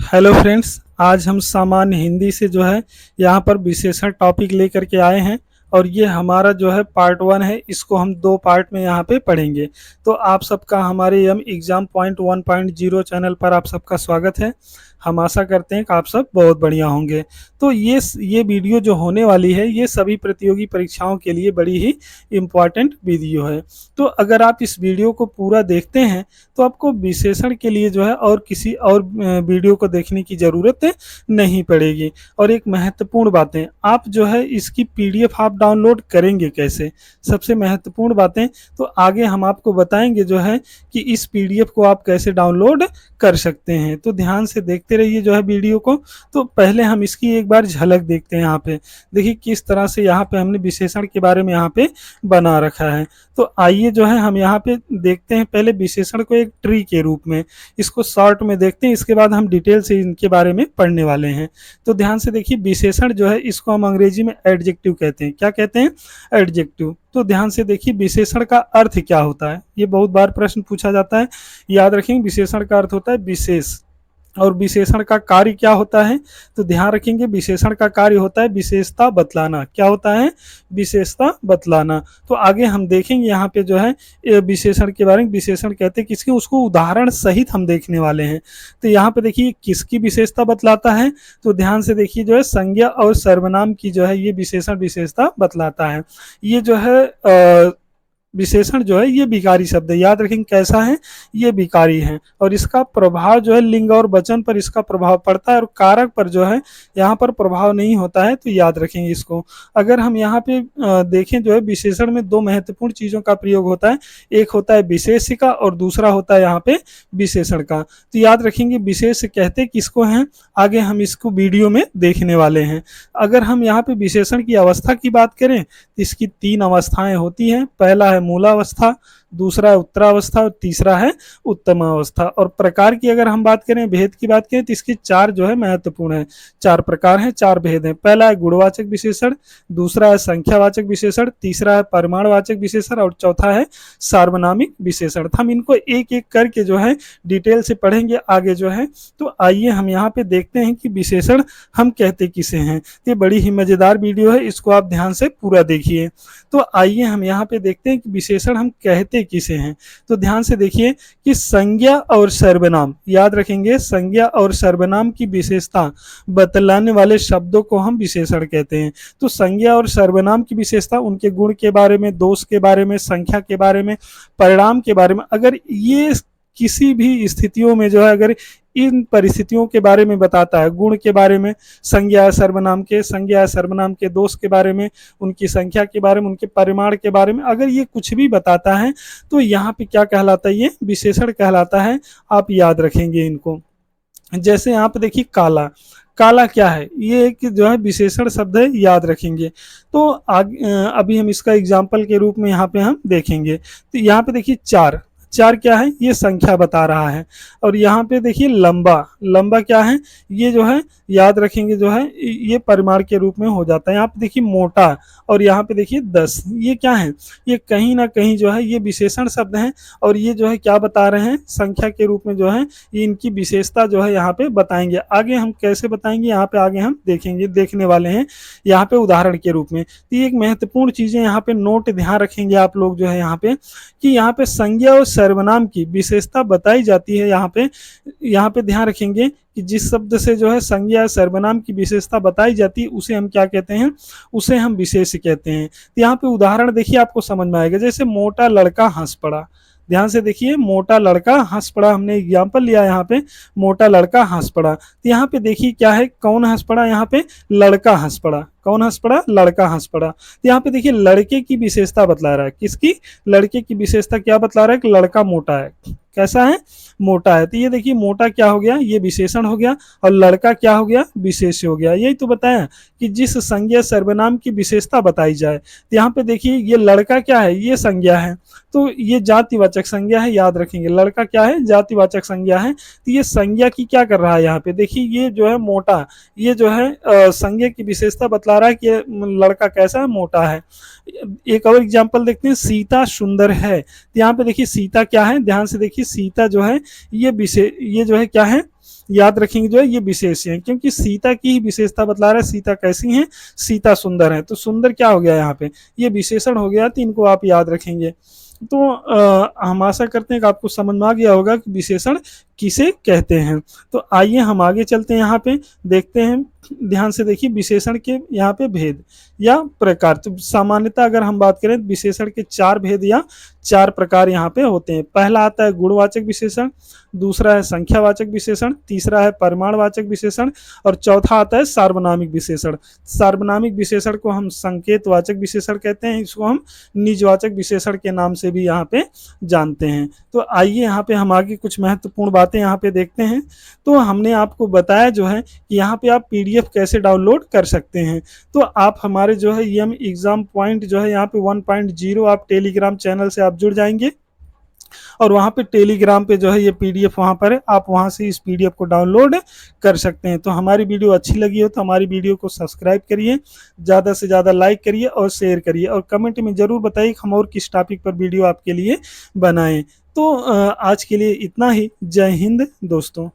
Hello friends, आज हम सामान्य हिंदी से जो है यहाँ पर विशेषण टॉपिक लेकर के आए हैं और ये हमारा जो है पार्ट 1 है। इसको हम 2 पार्ट में यहाँ पे पढ़ेंगे। तो आप सबका हमारे एम एग्जाम पॉइंट 1.0 चैनल पर आप सबका स्वागत है। हम आशा करते हैं कि आप सब बहुत बढ़िया होंगे। तो ये वीडियो जो होने वाली है ये सभी प्रतियोगी परीक्षाओं के लिए बड़ी ही इम्पॉर्टेंट वीडियो है। तो अगर आप इस वीडियो को पूरा देखते हैं तो आपको विशेषण के लिए जो है और किसी और वीडियो को देखने की ज़रूरत नहीं पड़ेगी। और एक महत्वपूर्ण बातें, आप जो है इसकी पीडीएफ आप डाउनलोड करेंगे कैसे, सबसे महत्वपूर्ण बातें तो आगे हम आपको बताएंगे जो है कि इस पीडीएफ को आप कैसे डाउनलोड कर सकते हैं। तो ध्यान से देखते रहिए जो है वीडियो को। तो पहले हम इसकी एक बार झलक देखते हैं। यहाँ पे देखिए किस तरह से यहाँ पे हमने विशेषण के बारे में यहाँ पे बना रखा है। तो आइए जो है हम यहाँ पे देखते हैं पहले विशेषण को एक ट्री के रूप में, इसको शॉर्ट में देखते हैं, इसके बाद हम डिटेल से इनके बारे में पढ़ने वाले हैं। तो ध्यान से देखिए, विशेषण जो है इसको हम अंग्रेजी में एडजेक्टिव कहते हैं। क्या कहते हैं? एडजेक्टिव। तो ध्यान से देखिए विशेषण का अर्थ क्या होता है, ये बहुत बार प्रश्न पूछा जाता है। याद रखेंगे विशेषण का अर्थ होता है विशेष, और विशेषण का कार्य क्या होता है? तो ध्यान रखेंगे विशेषण का कार्य होता है विशेषता बतलाना। क्या होता है? विशेषता बतलाना। तो आगे हम देखेंगे यहाँ पे जो है विशेषण के बारे में। विशेषण कहते हैं किसकी, उसको उदाहरण सहित हम देखने वाले हैं। तो यहाँ पे देखिए किसकी विशेषता बतलाता है, तो ध्यान से देखिए जो है संज्ञा और सर्वनाम की जो है ये विशेषण विशेषता बतलाता है। ये जो है विशेषण जो है ये विकारी शब्द है। याद रखेंगे कैसा है, ये विकारी है, और इसका प्रभाव जो है लिंग और वचन पर इसका प्रभाव पड़ता है, और कारक पर जो है यहाँ पर प्रभाव नहीं होता है। तो याद रखेंगे इसको। अगर हम यहाँ पे देखें जो है विशेषण में 2 महत्वपूर्ण चीज़ों का प्रयोग होता है, एक होता है विशेष्य का और दूसरा होता है यहाँ पे विशेषण का। तो याद रखेंगे विशेष्य कहते किसको हैं, आगे हम इसको वीडियो में देखने वाले हैं। अगर हम यहाँ पे विशेषण की अवस्था की बात करें तो इसकी 3 अवस्थाएं होती हैं। पहला है मूलावस्था, दूसरा है उत्तरावस्था और तीसरा है उत्तमावस्था। और प्रकार की अगर हम बात करें, भेद की बात करें, तो इसके 4 जो है महत्वपूर्ण है। 4 प्रकार हैं, 4 भेद हैं। पहला है गुणवाचक विशेषण, दूसरा है संख्यावाचक विशेषण, तीसरा है परिमाणवाचक विशेषण और चौथा है सार्वनामिक विशेषण। हम इनको एक एक करके जो है डिटेल से पढ़ेंगे आगे जो है। तो आइए हम यहाँ पे देखते हैं कि विशेषण हम कहते किसे हैं। ये बड़ी ही मजेदार वीडियो है, इसको आप ध्यान से पूरा देखिए। तो आइए हम यहाँ पे देखते हैं कि विशेषण हम कहते किसे हैं। तो ध्यान से देखिए कि संज्ञा और सर्वनाम, याद रखेंगे संज्ञा और सर्वनाम की विशेषता बतलाने वाले शब्दों को हम विशेषण कहते हैं। तो संज्ञा और सर्वनाम की विशेषता, उनके गुण के बारे में, दोष के बारे में, संख्या के बारे में, परिणाम के बारे में, अगर ये किसी भी स्थितियों में जो है अगर इन परिस्थितियों के बारे में बताता है, गुण के बारे में, संज्ञा सर्वनाम के दोष के बारे में, उनकी संख्या के बारे में, उनके परिमाण के बारे में, अगर ये कुछ भी बताता है तो यहाँ पे क्या कहलाता है, ये विशेषण कहलाता है। आप याद रखेंगे इनको। जैसे यहाँ पे देखिए काला, काला क्या है, ये एक जो है विशेषण शब्द है, याद रखेंगे। तो अभी हम इसका एग्जाम्पल के रूप में यहाँ पे हम देखेंगे। तो यहाँ पे देखिए 4 क्या है, ये संख्या बता रहा है। और यहाँ पे देखिए लंबा, लंबा क्या है, ये जो है याद रखेंगे जो है ये परिमाण के रूप में हो जाता है। यहाँ पे देखिए मोटा, और यहाँ पे देखिए 10, ये क्या है, ये कहीं ना कहीं जो है ये विशेषण शब्द हैं, और ये जो है क्या बता रहे हैं, संख्या के रूप में जो है ये इनकी विशेषता जो है यहाँ पे बताएंगे। आगे हम कैसे बताएंगे यहाँ पे आगे हम देखेंगे, देखने वाले हैं यहाँ पे उदाहरण के रूप में। तो ये एक महत्वपूर्ण चीज़ें यहाँ पे नोट ध्यान रखेंगे आप लोग जो है यहाँ पे, कि यहाँ पे संज्ञा और सर्वनाम की विशेषता बताई जाती है। यहाँ पे ध्यान रखेंगे कि जिस शब्द से जो है संज्ञा सर्वनाम की विशेषता बताई जाती है उसे हम क्या कहते हैं, उसे हम विशेष्य कहते हैं। तो यहाँ पे उदाहरण देखिए आपको समझ में आएगा। जैसे मोटा लड़का हंस पड़ा, ध्यान से देखिए मोटा लड़का हंस पड़ा, हमने एग्जाम्पल लिया यहाँ पे, मोटा लड़का हंस पड़ा। तो यहाँ पे देखिए क्या है, कौन हंस पड़ा, यहाँ पे लड़का हंस पड़ा। कौन हंस पड़ा? लड़का हंस पड़ा। तो यहाँ पे देखिए लड़के की विशेषता बतला रहा है। किसकी? लड़के की विशेषता क्या बतला रहा है कि लड़का मोटा है। कैसा है? मोटा है। तो ये देखिए मोटा क्या हो गया, ये विशेषण हो गया, और लड़का क्या हो गया, विशेष्य हो गया। यही तो बताया कि जिस संज्ञा सर्वनाम की विशेषता बताई जाए। तो यहाँ पे देखिए ये लड़का क्या है, ये संज्ञा है, तो ये जातिवाचक संज्ञा है। याद रखेंगे लड़का क्या है, जातिवाचक संज्ञा है। तो ये संज्ञा की क्या कर रहा है, यहाँ पे देखिए ये जो है मोटा, ये जो है संज्ञा की विशेषता बतला रहा है कि लड़का कैसा है, मोटा है। एक और एग्जांपल देखते हैं, सीता सुंदर है। तो यहाँ पे देखिए सीता क्या है, ध्यान से देखिए सीता जो है ये जो है क्या है, याद रखेंगे जो है ये विशेष्य है, क्योंकि सीता की ही विशेषता बतला रहा है। सीता कैसी है? सीता सुंदर है। तो सुंदर क्या हो गया यहाँ पे? ये विशेषण हो गया, तो इनको आप याद रखेंगे। तो हम आशा करते हैं कि आपको समझ में आ गया होगा कि विशेषण किसे कहते हैं। तो आइए हम आगे चलते हैं, यहाँ पे देखते हैं। ध्यान से देखिए विशेषण के यहाँ पे भेद या प्रकार। तो सामान्यतः अगर हम बात करें विशेषण के 4 भेद या 4 प्रकार यहाँ पे होते हैं। पहला आता है गुणवाचक विशेषण, दूसरा है संख्यावाचक विशेषण, तीसरा है परिमाणवाचक विशेषण और चौथा आता है सार्वनामिक विशेषण। सार्वनामिक विशेषण को हम संकेतवाचक विशेषण कहते हैं, इसको हम निजवाचक विशेषण के नाम से भी यहाँ पे जानते हैं। तो आइए यहाँ पे हम आगे कुछ महत्वपूर्ण बातें यहाँ पे देखते हैं। तो हमने आपको बताया जो है कि यहाँ पे आप पीडीएफ कैसे डाउनलोड कर सकते हैं। तो आप हमारे जो है यम एग्जाम पॉइंट जो है यहाँ पे 1.0 आप टेलीग्राम चैनल से आप जुड़ जाएंगे और वहाँ पे टेलीग्राम पे जो है ये पीडीएफ वहाँ पर है, आप वहाँ से इस पीडीएफ को डाउनलोड कर सकते हैं। तो हमारी वीडियो अच्छी लगी हो तो हमारी वीडियो को सब्सक्राइब करिए, ज़्यादा से ज़्यादा लाइक करिए और शेयर करिए और कमेंट में ज़रूर बताइए कि हम और किस टॉपिक पर वीडियो आपके लिए बनाएं। तो आज के लिए इतना ही। जय हिंद दोस्तों।